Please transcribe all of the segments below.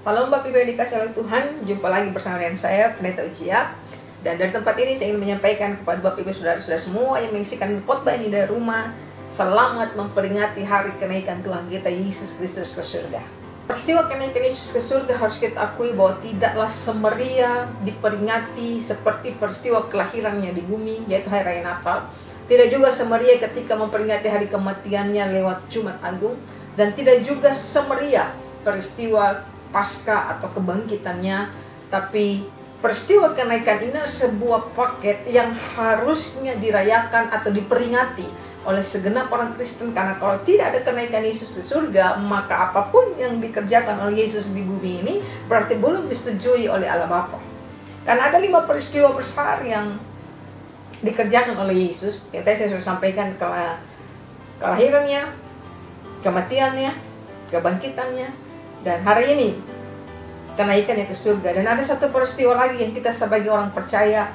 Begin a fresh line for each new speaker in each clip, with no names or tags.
Salam Bapak Ibu yang dikasihi oleh Tuhan. Jumpa lagi bersama dengan saya, Pendeta Ucia. Dan dari tempat ini saya ingin menyampaikan kepada Bapak Ibu saudara-saudara semua yang menyaksikan khotbah ini dari rumah, selamat memperingati hari kenaikan Tuhan kita Yesus Kristus ke surga. Peristiwa kenaikan Yesus ke surga harus kita akui bahwa tidaklah semeriah diperingati seperti peristiwa kelahirannya di bumi, yaitu hari raya Natal. Tidak juga semeriah ketika memperingati hari kematiannya lewat Jumat Agung, dan tidak juga semeriah peristiwa Paskah atau kebangkitannya. Tapi peristiwa kenaikan ini adalah sebuah paket yang harusnya dirayakan atau diperingati oleh segenap orang Kristen, karena kalau tidak ada kenaikan Yesus ke surga, maka apapun yang dikerjakan oleh Yesus di bumi ini berarti belum disetujui oleh Allah Bapa. Karena ada 5 peristiwa besar yang dikerjakan oleh Yesus yang tadi saya sudah sampaikan, kelahirannya, kematiannya, kebangkitannya, dan hari ini kenaikannya ke surga. Dan ada satu peristiwa lagi yang kita sebagai orang percaya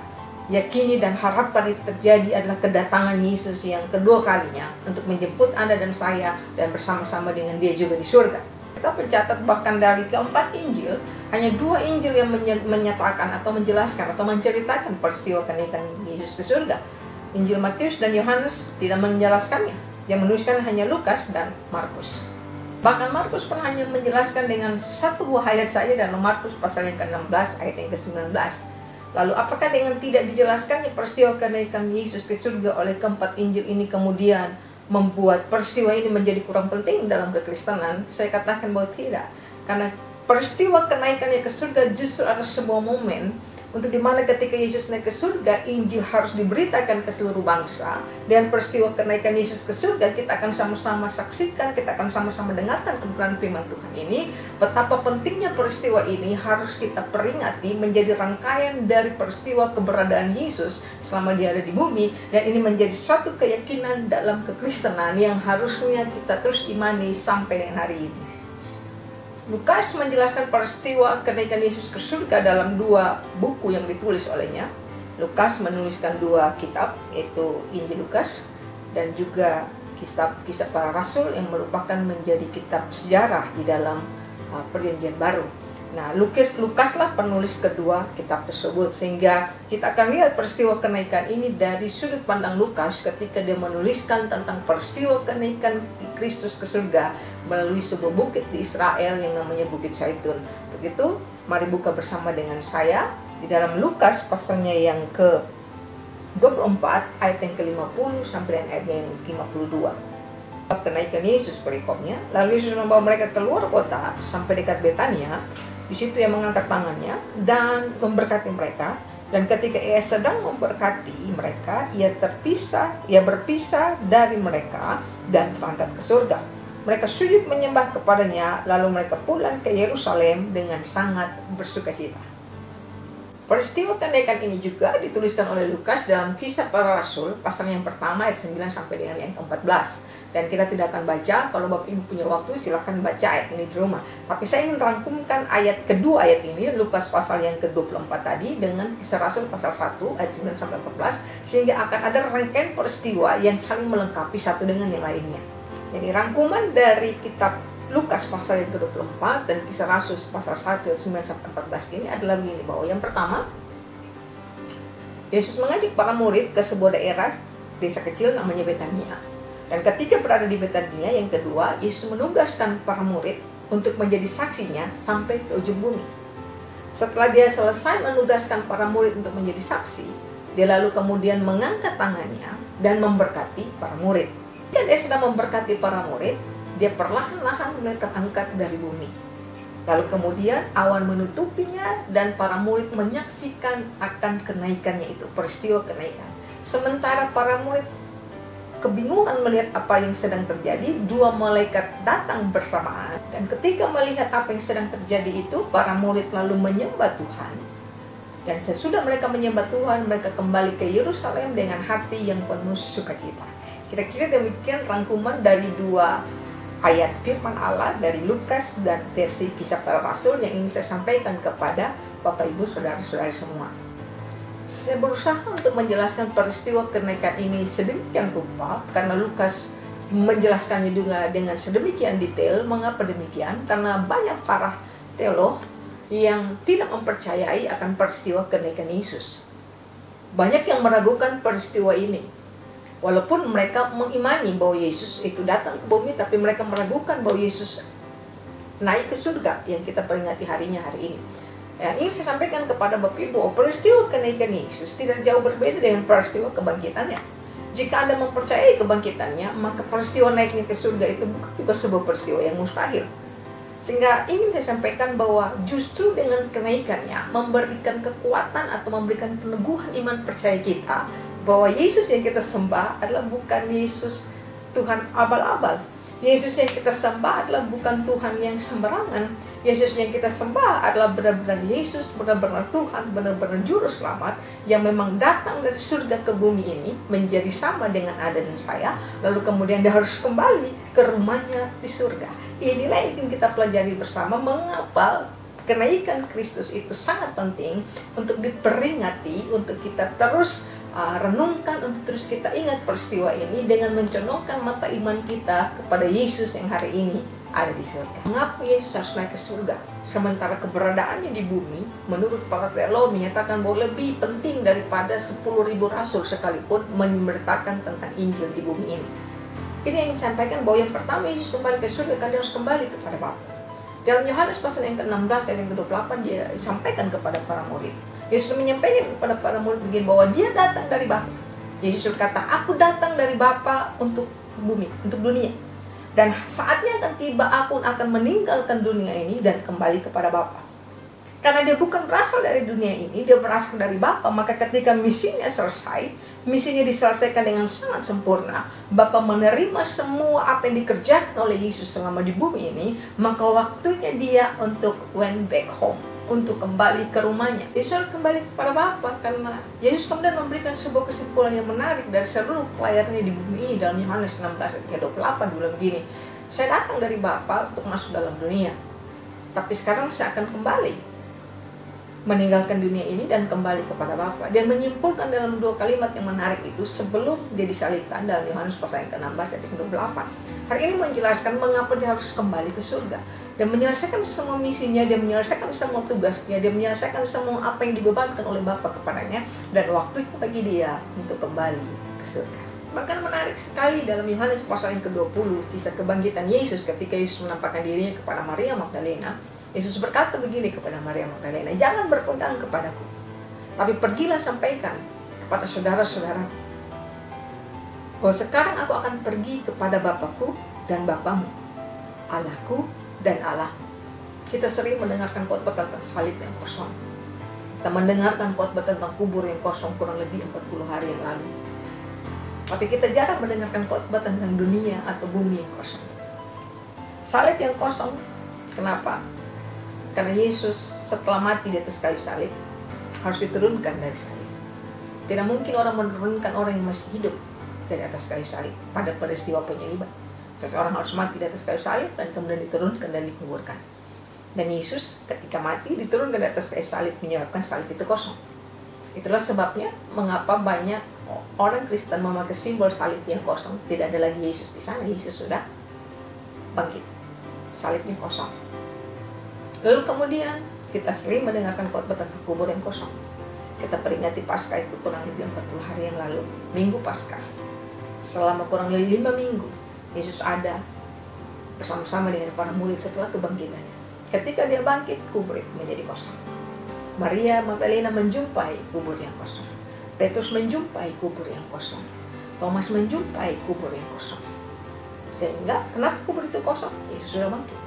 yakini dan harapkan itu terjadi, adalah kedatangan Yesus yang kedua kalinya untuk menjemput Anda dan saya dan bersama-sama dengan Dia juga di surga. Kita mencatat bahkan dari keempat Injil, hanya 2 Injil yang menyatakan atau menjelaskan atau menceritakan peristiwa kenaikan Yesus ke surga. Injil Matius dan Yohanes tidak menjelaskannya. Yang menuliskan hanya Lukas dan Markus. Bahkan Markus pun hanya menjelaskan dengan 1 buah ayat saja dalam Markus pasal yang ke-16 ayat yang ke-19. Lalu apakah dengan tidak dijelaskannya peristiwa kenaikan Yesus ke surga oleh keempat Injil ini kemudian membuat peristiwa ini menjadi kurang penting dalam kekristenan? Saya katakan bahwa tidak. Karena peristiwa kenaikannya ke surga justru adalah sebuah momen untuk dimana ketika Yesus naik ke surga, Injil harus diberitakan ke seluruh bangsa. Dan peristiwa kenaikan Yesus ke surga, kita akan sama-sama saksikan, kita akan sama-sama dengarkan kebenaran firman Tuhan ini. Betapa pentingnya peristiwa ini harus kita peringati menjadi rangkaian dari peristiwa keberadaan Yesus selama Dia ada di bumi. Dan ini menjadi suatu keyakinan dalam kekristenan yang harusnya kita terus imani sampai dengan hari ini. Lukas menjelaskan peristiwa kenaikan Yesus ke surga dalam 2 buku yang ditulis olehnya. Lukas menuliskan 2 kitab, yaitu Injil Lukas dan juga Kisah Para Rasul yang merupakan menjadi kitab sejarah di dalam Perjanjian Baru. Nah, Lukaslah penulis kedua kitab tersebut, sehingga kita akan lihat peristiwa kenaikan ini dari sudut pandang Lukas ketika dia menuliskan tentang peristiwa kenaikan Kristus ke surga melalui sebuah bukit di Israel yang namanya Bukit Zaitun. Untuk itu, mari buka bersama dengan saya di dalam Lukas pasalnya yang ke-24 ayat yang ke-50 sampai dengan ayat yang ke-52. Kenaikan Yesus perikopnya. Lalu Yesus membawa mereka keluar kota sampai dekat Betania. Di situ ia mengangkat tangannya dan memberkati mereka. Dan ketika ia sedang memberkati mereka, ia berpisah dari mereka dan terangkat ke surga. Mereka sujud menyembah kepadanya, lalu mereka pulang ke Yerusalem dengan sangat bersukacita. Peristiwa kenaikan ini juga dituliskan oleh Lukas dalam Kisah Para Rasul pasal yang pertama ayat 9 sampai dengan yang ke-14. Dan kita tidak akan baca, kalau Bapak Ibu punya waktu silakan baca ayat ini di rumah. Tapi saya ingin rangkumkan ayat kedua ayat ini, Lukas pasal yang ke-24 tadi dengan Kisah Rasul pasal 1 ayat 9 sampai 14, sehingga akan ada rangkaian peristiwa yang saling melengkapi satu dengan yang lainnya. Jadi rangkuman dari kitab Lukas pasal yang ke-24 dan Kisah Rasul pasal 1 ayat 9 sampai 14 ini adalah begini, bahwa yang pertama, Yesus mengajak para murid ke sebuah daerah desa kecil namanya Betania. Dan ketika berada di Betania, yang kedua, Yesus menugaskan para murid untuk menjadi saksinya sampai ke ujung bumi. Setelah dia selesai menugaskan para murid untuk menjadi saksi, dia lalu kemudian mengangkat tangannya dan memberkati para murid. Ketika dia sedang memberkati para murid, dia perlahan-lahan mulai terangkat dari bumi. Lalu kemudian awan menutupinya dan para murid menyaksikan akan kenaikannya itu, peristiwa kenaikan. Sementara para murid kebingungan melihat apa yang sedang terjadi, 2 malaikat datang bersamaan. Dan ketika melihat apa yang sedang terjadi itu, para murid lalu menyembah Tuhan. Dan sesudah mereka menyembah Tuhan, mereka kembali ke Yerusalem dengan hati yang penuh sukacita. Kira-kira demikian rangkuman dari 2 ayat firman Allah dari Lukas dan versi Kisah Para Rasul yang ingin saya sampaikan kepada Bapak Ibu saudara-saudari semua. Saya berusaha untuk menjelaskan peristiwa kenaikan ini sedemikian rupa karena Lukas menjelaskannya juga dengan sedemikian detail. Mengapa demikian? Karena banyak para teolog yang tidak mempercayai akan peristiwa kenaikan Yesus. Banyak yang meragukan peristiwa ini. Walaupun mereka mengimani bahwa Yesus itu datang ke bumi, tapi mereka meragukan bahwa Yesus naik ke surga yang kita peringati harinya hari ini. Ya, ini saya sampaikan kepada Bapak Ibu, peristiwa kenaikan Yesus tidak jauh berbeda dengan peristiwa kebangkitannya. Jika Anda mempercayai kebangkitannya, maka peristiwa naiknya ke surga itu bukan juga sebuah peristiwa yang mustahil. Sehingga ingin saya sampaikan bahwa justru dengan kenaikannya memberikan kekuatan atau memberikan peneguhan iman percaya kita bahwa Yesus yang kita sembah adalah bukan Yesus Tuhan abal-abal. Yesus yang kita sembah adalah bukan Tuhan yang sembarangan. Yesus yang kita sembah adalah benar-benar Yesus, benar-benar Tuhan, benar-benar juru selamat yang memang datang dari surga ke bumi ini menjadi sama dengan Anda dan saya, lalu kemudian dia harus kembali ke rumahnya di surga. Inilah yang ingin kita pelajari bersama, mengapa kenaikan Kristus itu sangat penting untuk diperingati, untuk kita terus renungkan, untuk terus kita ingat peristiwa ini dengan mencondongkan mata iman kita kepada Yesus yang hari ini ada di surga. Mengapa Yesus harus naik ke surga? Sementara keberadaannya di bumi, menurut para teolog menyatakan bahwa lebih penting daripada 10.000 rasul sekalipun memberitakan tentang Injil di bumi ini. Ini yang disampaikan bahwa yang pertama Yesus kembali ke surga karena dia harus kembali kepada Bapa. Dalam Yohanes pasal yang ke-16 ayat yang ke-28 dia disampaikan kepada para murid. Yesus menyampaikan kepada para murid begini bahwa dia datang dari Bapa. Yesus berkata, aku datang dari Bapa untuk bumi, untuk dunia. Dan saatnya akan tiba aku akan meninggalkan dunia ini dan kembali kepada Bapa. Karena dia bukan berasal dari dunia ini, dia berasal dari Bapa. Maka ketika misinya selesai, misinya diselesaikan dengan sangat sempurna, Bapa menerima semua apa yang dikerjakan oleh Yesus selama di bumi ini, maka waktunya dia untuk went back home, untuk kembali ke rumahnya. Yesus kembali kepada Bapa karena Yesus kemudian memberikan sebuah kesimpulan yang menarik dari seluruh pelayanannya di bumi ini. Dalam Yohanes 16 ayat 28 bilang begini, saya datang dari Bapa untuk masuk dalam dunia, tapi sekarang saya akan kembali meninggalkan dunia ini dan kembali kepada Bapa. Dia menyimpulkan dalam dua kalimat yang menarik itu sebelum dia disalibkan dalam Yohanes pasal yang ke-16 ayat 28. Hari ini menjelaskan mengapa dia harus kembali ke surga dan menyelesaikan semua misinya, dia menyelesaikan semua tugasnya, dia menyelesaikan semua apa yang dibebankan oleh Bapa kepadanya, dan waktunya bagi dia untuk kembali ke surga. Bahkan menarik sekali dalam Yohanes pasal yang ke-20, kisah kebangkitan Yesus ketika Yesus menampakkan dirinya kepada Maria Magdalena. Yesus berkata begini kepada Maria Magdalena, jangan berpegang kepadaku, tapi pergilah sampaikan kepada saudara-saudara bahwa sekarang aku akan pergi kepada Bapakku dan Bapamu, Allahku dan Allahmu. Kita sering mendengarkan khotbah tentang salib yang kosong. Kita mendengarkan khotbah tentang kubur yang kosong kurang lebih 40 hari yang lalu. Tapi kita jarang mendengarkan khotbah tentang dunia atau bumi yang kosong. Salib yang kosong, kenapa? Karena Yesus setelah mati di atas kayu salib harus diturunkan dari salib. Tidak mungkin orang menurunkan orang yang masih hidup dari atas kayu salib pada peristiwa penyaliban. Seseorang harus mati di atas kayu salib dan kemudian diturunkan dan dikuburkan. Dan Yesus ketika mati diturunkan di atas kayu salib menyebabkan salib itu kosong. Itulah sebabnya mengapa banyak orang Kristen memakai simbol salib yang kosong. Tidak ada lagi Yesus di sana. Yesus sudah bangkit. Salibnya kosong. Lalu kemudian kita sering mendengarkan khotbah tentang kubur yang kosong. Kita peringati Paskah itu kurang lebih 40 hari yang lalu, Minggu Paskah. Selama kurang lebih 5 minggu, Yesus ada bersama-sama dengan para murid setelah kebangkitannya. Ketika dia bangkit, kubur itu menjadi kosong. Maria Magdalena menjumpai kubur yang kosong. Petrus menjumpai kubur yang kosong. Thomas menjumpai kubur yang kosong. Sehingga, kenapa kubur itu kosong? Yesus sudah bangkit.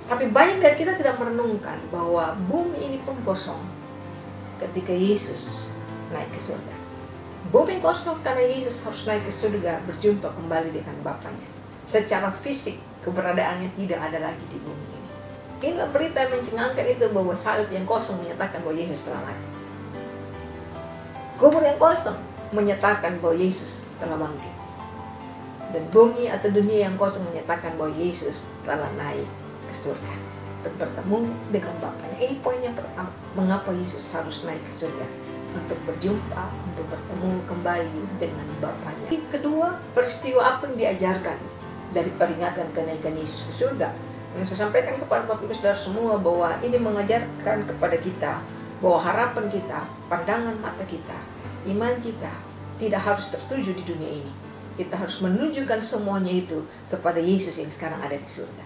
Tapi banyak dari kita tidak merenungkan bahwa bumi ini pun kosong ketika Yesus naik ke surga. Bumi kosong karena Yesus harus naik ke surga berjumpa kembali dengan Bapanya. Secara fisik keberadaannya tidak ada lagi di bumi ini. Inilah berita yang mencengangkan itu bahwa salib yang kosong menyatakan bahwa Yesus telah mati. Kubur yang kosong menyatakan bahwa Yesus telah bangkit. Dan bumi atau dunia yang kosong menyatakan bahwa Yesus telah naik surga untuk bertemu dengan Bapaknya. Ini poin yang pertama, mengapa Yesus harus naik ke surga, untuk berjumpa, untuk bertemu kembali dengan Bapaknya. Yang kedua, peristiwa apa yang diajarkan dari peringatan kenaikan Yesus ke surga Yang saya sampaikan kepada Bapak Ibu Saudara semua bahwa ini mengajarkan kepada kita bahwa harapan kita, pandangan mata kita, iman kita tidak harus tertuju di dunia ini. Kita harus menunjukkan semuanya itu kepada Yesus yang sekarang ada di surga.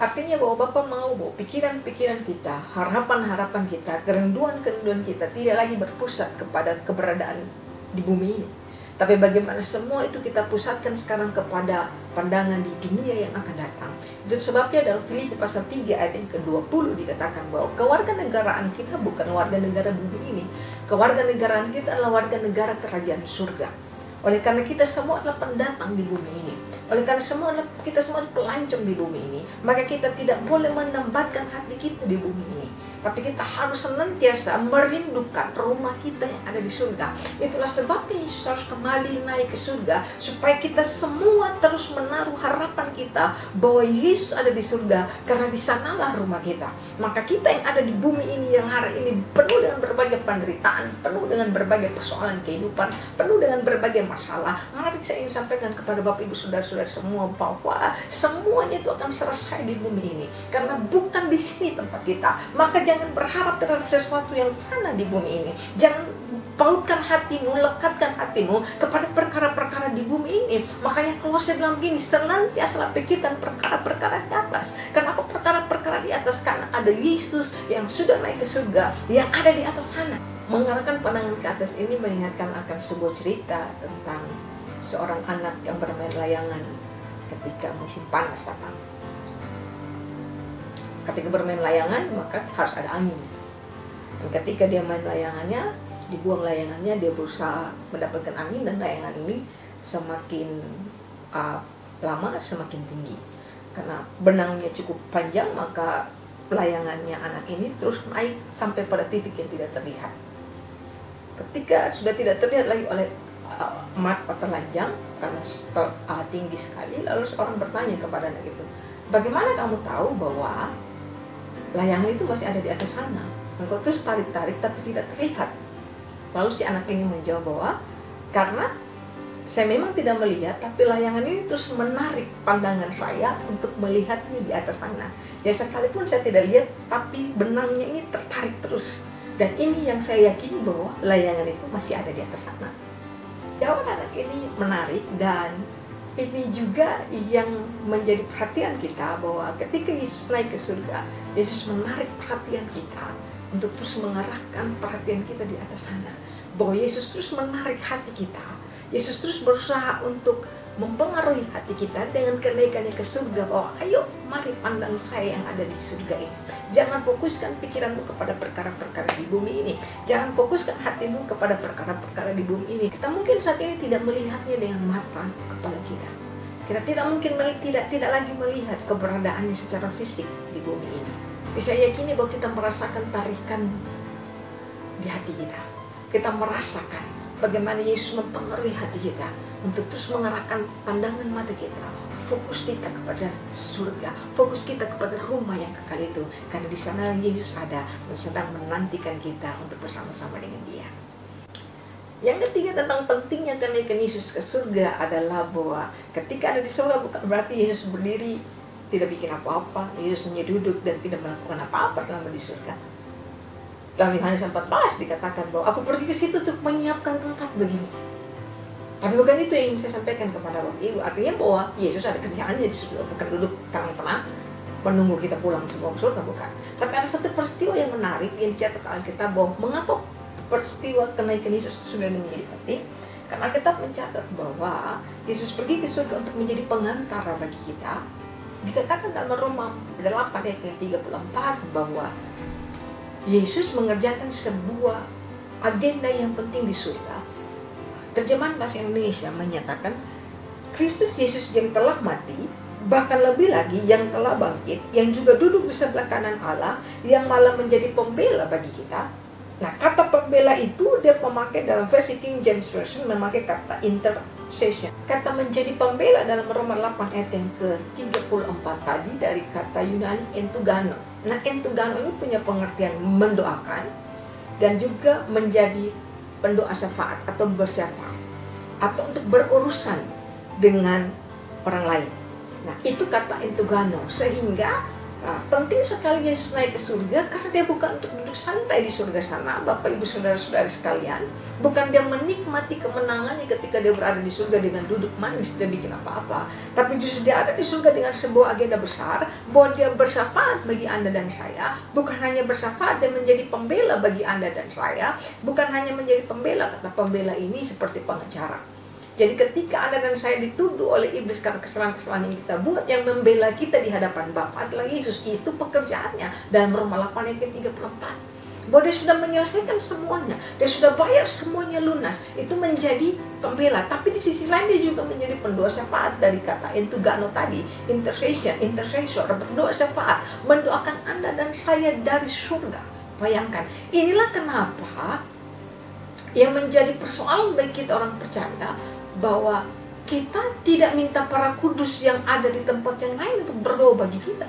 Artinya bahwa Bapak mau bahwa pikiran-pikiran kita, harapan-harapan kita, kerinduan-kerinduan kita tidak lagi berpusat kepada keberadaan di bumi ini. Tapi bagaimana semua itu kita pusatkan sekarang kepada pandangan di dunia yang akan datang. Itu sebabnya dalam Filipi pasal 3 ayat yang ke-20 dikatakan bahwa kewarganegaraan kita bukan warga negara bumi ini. Kewarganegaraan kita adalah warga negara kerajaan surga. Oleh karena kita semua adalah pendatang di bumi ini, oleh karena kita semua pelancong di bumi ini, maka kita tidak boleh menambatkan hati kita di bumi ini. Tapi kita harus senantiasa merindukan rumah kita yang ada di surga. Itulah sebabnya Yesus harus kembali naik ke surga, supaya kita semua terus menaruh harapan kita bahwa Yesus ada di surga, karena di sanalah rumah kita. Maka kita yang ada di bumi ini yang hari ini penuh dengan berbagai penderitaan, penuh dengan berbagai persoalan kehidupan, penuh dengan berbagai masalah. Mari saya ingin sampaikan kepada Bapak Ibu Saudara-saudara semua bahwa semuanya itu akan selesai di bumi ini, karena bukan di sini tempat kita. Maka jangan berharap terhadap sesuatu yang fana di bumi ini. Jangan pautkan hatimu, lekatkan hatimu kepada perkara-perkara di bumi ini. Makanya Kolose bilang begini, senantiasa pikirkan perkara-perkara di atas. Kenapa perkara-perkara di atas? Karena ada Yesus yang sudah naik ke surga, yang ada di atas sana. Mengarahkan pandangan ke atas ini mengingatkan akan sebuah cerita tentang seorang anak yang bermain layangan ketika musim panas datang. Ketika bermain layangan, maka harus ada angin. Dan ketika dia main layangannya, dibuang layangannya, dia berusaha mendapatkan angin, dan layangan ini semakin lama semakin tinggi. Karena benangnya cukup panjang, maka layangannya anak ini terus naik sampai pada titik yang tidak terlihat. Ketika sudah tidak terlihat lagi oleh mata telanjang, karena tinggi sekali, lalu seorang bertanya kepada anak itu, bagaimana kamu tahu bahwa layangan itu masih ada di atas sana? Engkau terus tarik-tarik tapi tidak terlihat. Lalu si anak ini menjawab bahwa karena saya memang tidak melihat, tapi layangan ini terus menarik pandangan saya untuk melihatnya di atas sana. Jadi sekalipun saya tidak lihat, tapi benangnya ini tertarik terus. Dan ini yang saya yakini bahwa layangan itu masih ada di atas sana. Jawaban anak ini menarik, dan ini juga yang menjadi perhatian kita bahwa ketika Yesus naik ke surga, Yesus menarik perhatian kita untuk terus mengarahkan perhatian kita di atas sana. Bahwa Yesus terus menarik hati kita. Yesus terus berusaha untuk mempengaruhi hati kita dengan kenaikannya ke surga, bahwa ayo mari pandang saya yang ada di surga ini. Jangan fokuskan pikiranmu kepada perkara-perkara di bumi ini. Jangan fokuskan hatimu kepada perkara-perkara di bumi ini. Kita mungkin saat ini tidak melihatnya dengan mata kepala kita. Kita tidak mungkin tidak lagi melihat keberadaannya secara fisik di bumi ini. Bisa yakini bahwa kita merasakan tarikan di hati kita. Kita merasakan bagaimana Yesus mempengaruhi hati kita untuk terus mengarahkan pandangan mata kita, fokus kita kepada surga, fokus kita kepada rumah yang kekal itu, karena di sana Yesus ada dan sedang menantikan kita untuk bersama-sama dengan Dia. Yang ketiga tentang pentingnya kenaikan Yesus ke surga adalah bahwa ketika ada di surga bukan berarti Yesus berdiri tidak bikin apa-apa. Yesus hanya duduk dan tidak melakukan apa-apa selama di surga. Dalam Yohanes 14 dikatakan bahwa aku pergi ke situ untuk menyiapkan tempat bagimu. Tapi bukan itu yang saya sampaikan kepada Bapak Ibu. Artinya bahwa Yesus ada kerjaannya di surga, bukan duduk tenang-tenang menunggu kita pulang semua ke surga, bukan. Tapi ada satu peristiwa yang menarik yang dicatat Alkitab bahwa mengapa peristiwa kenaikan Yesus ke surga ini menjadi penting. Karena Alkitab mencatat bahwa Yesus pergi ke surga untuk menjadi pengantara bagi kita. Dikatakan dalam Roma 8 ayat 34 bahwa Yesus mengerjakan sebuah agenda yang penting di surga. Terjemahan bahasa Indonesia menyatakan Kristus Yesus yang telah mati, bahkan lebih lagi yang telah bangkit, yang juga duduk di sebelah kanan Allah, yang malah menjadi pembela bagi kita. Nah, kata pembela itu dia memakai dalam versi King James Version memakai kata intercession. Kata menjadi pembela dalam Roma 8 ayat yang ke-34 tadi dari kata Yunani entugano. Nah, entugano ini punya pengertian mendoakan dan juga menjadi pendoa syafaat atau bersyafaat atau untuk berurusan dengan orang lain. Nah, itu kata entugano. Sehingga penting sekali Yesus naik ke surga, karena dia bukan untuk duduk santai di surga sana, Bapak Ibu Saudara-saudari sekalian. Bukan dia menikmati kemenangannya ketika dia berada di surga dengan duduk manis, tidak bikin apa-apa. Tapi justru dia ada di surga dengan sebuah agenda besar, bahwa dia bersyafaat bagi Anda dan saya. Bukan hanya bersyafaat, dia menjadi pembela bagi Anda dan saya. Bukan hanya menjadi pembela, kata pembela ini seperti pengacara. Jadi ketika Anda dan saya dituduh oleh iblis karena kesalahan-kesalahan yang kita buat, yang membela kita di hadapan Bapa adalah Yesus. Itu pekerjaannya dalam Roma 8 ayat 34. Bahwa dia sudah menyelesaikan semuanya, dia sudah bayar semuanya lunas. Itu menjadi pembela. Tapi di sisi lain dia juga menjadi pendoa syafaat, dari kata entugano tadi, intercessor, berdoa syafaat, mendoakan Anda dan saya dari surga. Bayangkan, inilah kenapa yang menjadi persoalan bagi kita orang percaya, bahwa kita tidak minta para kudus yang ada di tempat yang lain untuk berdoa bagi kita.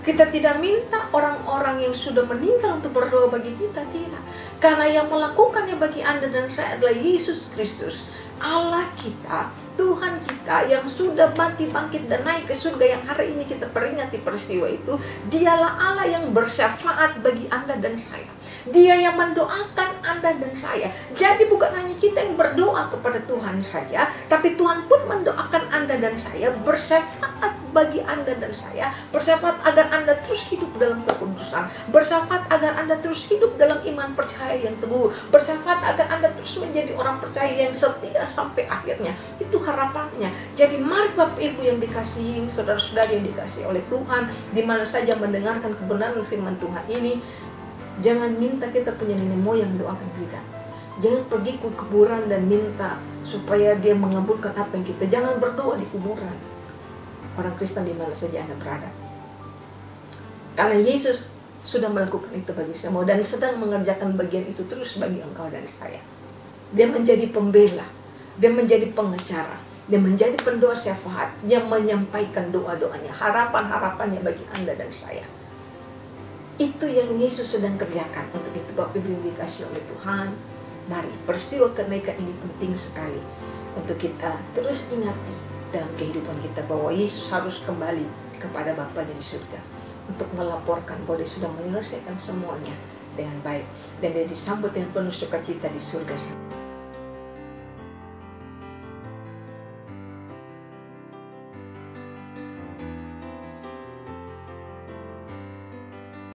Kita tidak minta orang-orang yang sudah meninggal untuk berdoa bagi kita, tidak. Karena yang melakukannya bagi Anda dan saya adalah Yesus Kristus, Allah kita, Tuhan kita yang sudah mati, bangkit, dan naik ke surga, yang hari ini kita peringati peristiwa itu. Dialah Allah yang bersyafaat bagi Anda dan saya. Dia yang mendoakan Anda dan saya. Jadi bukan hanya kita yang berdoa kepada Tuhan saja, tapi Tuhan pun mendoakan Anda dan saya, bersyafaat bagi Anda dan saya, bersyafaat agar Anda terus hidup dalam kekudusan, bersyafaat agar Anda terus hidup dalam iman percaya yang teguh, bersyafaat agar Anda terus menjadi orang percaya yang setia sampai akhirnya. Itu harapannya. Jadi mari Bapak Ibu yang dikasihi, saudara-saudari yang dikasihi oleh Tuhan, di mana saja mendengarkan kebenaran firman Tuhan ini, jangan minta kita punya nenek moyang doakan kita. Jangan pergi ke kuburan dan minta supaya dia mengabulkan apa yang kita. Jangan berdoa di kuburan. Orang Kristen di mana saja Anda berada. Karena Yesus sudah melakukan itu bagi semua dan sedang mengerjakan bagian itu terus bagi engkau dan saya. Dia menjadi pembela, dia menjadi pengacara, dia menjadi pendoa syafaat yang menyampaikan doa-doanya, harapan-harapannya bagi Anda dan saya. Itu yang Yesus sedang kerjakan. Untuk itu Bapak Ibu yang dikasihi oleh Tuhan, mari, peristiwa kenaikan ini penting sekali untuk kita terus ingati dalam kehidupan kita, bahwa Yesus harus kembali kepada Bapanya di surga untuk melaporkan bahwa dia sudah menyelesaikan semuanya dengan baik, dan dia disambut dengan penuh sukacita di surga sana.